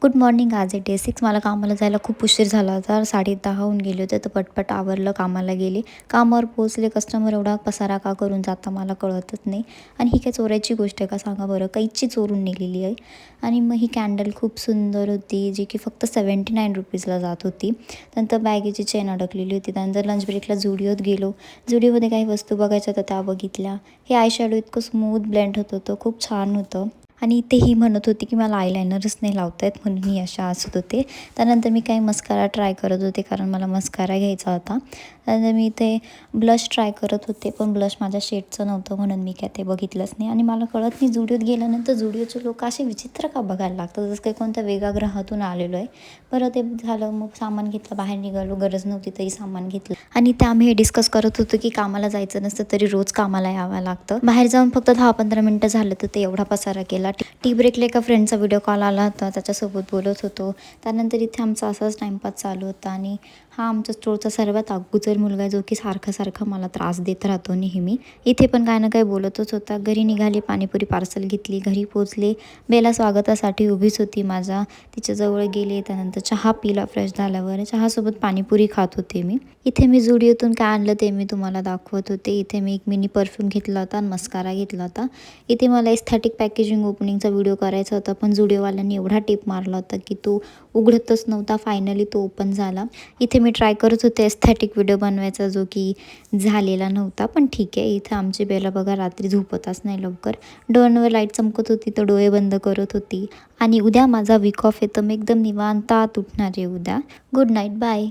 Good morning. आज आहे day 6. मला कामाला जायला खूप उशीर झाला होता. 10:30 होऊन गेले होते, तर पटपट आवरलं, कामाला गेले. कामावर पोहोचले. कस्टमर एवढा पसारा का करून जाता मला कळतच नाही. आणि ही काय चोरायची गोष्ट आहे का सांगा बरं? कैची चोरून नेलेली आहे. आणि मग ही कॅन्डल खूप सुंदर होती, जी की फक्त ₹79 जात होती. नंतर बॅगेची चेन अडकलेली होती. त्यानंतर लंच ब्रेकला झुडिओत गेलो. झुडिओमध्ये काही वस्तू बघायच्या होत्या, त्या बघितल्या. हे आय शॅडो इतकं स्मूथ ब्लेंड होत होतं, खूप छान होतं. आणि तेही म्हणत होती की मला आयलायनरच नाही लावता येत, म्हणून मी अशा हसत होते. त्यानंतर मी काही मस्कारा ट्राय करत होते, कारण मला मस्कारा घ्यायचा होता. त्यानंतर मी इथे ब्लश ट्राय करत होते, पण ब्लश माझ्या शेडचं नव्हतं, म्हणून मी काय ते बघितलंच नाही. आणि मला कळत नाही, झुडिओत गेल्यानंतर झुडिओचे लोक असे विचित्र का बघायला लागतात, जसं काही कोणत्या वेगळ्या ग्रहातून आलेलो आहे. बरं, ते झालं. मग सामान घेतलं, बाहेर निघालो. गरज नव्हती तरी सामान घेतलं. आणि ते आम्ही हे डिस्कस करत होतो की कामाला जायचं नसतं तरी रोज कामाला यावं लागतं. बाहेर जाऊन फक्त 10-15 मिनटं झालं तर ते एवढा पसारा केला. टी ब्रेकला एका फ्रेंडचा व्हिडिओ कॉल आला होता, त्याच्यासोबत बोलत होतो. त्यानंतर इथे आमचा असाच टाईमपास चालू होता. आणि हा आमच्या स्टोरचा सर्वात अगोदर मुलगा, जो की सारखा मला त्रास देत राहतो नेहमी. इथे पण काय ना काय बोलतच होता. घरी निघाली, पाणीपुरी पार्सल घेतली, घरी पोचले. बेला स्वागतासाठी उभीच होती माझ्या. तिच्याजवळ गेले, त्यानंतर चहा पिला. फ्रेश झाल्यावर चहासोबत पाणीपुरी खात होते मी. इथे मी झुडिओतून काय आणलं ते मी तुम्हाला दाखवत होते. इथे मी एक मिनी परफ्यूम घेतला होता आणि मस्कारा घेतला होता. इथे मला एस्थेटिक पॅकेजिंग ओपनिंगचा व्हिडिओ करायचा होता, पण झुडिओवाल्यांनी एवढा टिप मारला होता की तो उघडतच नव्हता. फायनली तो ओपन झाला. इथे मी ट्राय करत होते एस्थेटिक व्हिडिओ बनवायचा, जो की झालेला नव्हता, पण ठीक आहे. इथं आमची बेला बघा रात्री झोपतच नाही लवकर. डोळ्यांवर लाईट चमकत होती, तर डोळे बंद करत होती. आणि उद्या माझा वीक ऑफ आहे, तर मी एकदम निवांतात उठणार आहे उद्या. Good night, bye.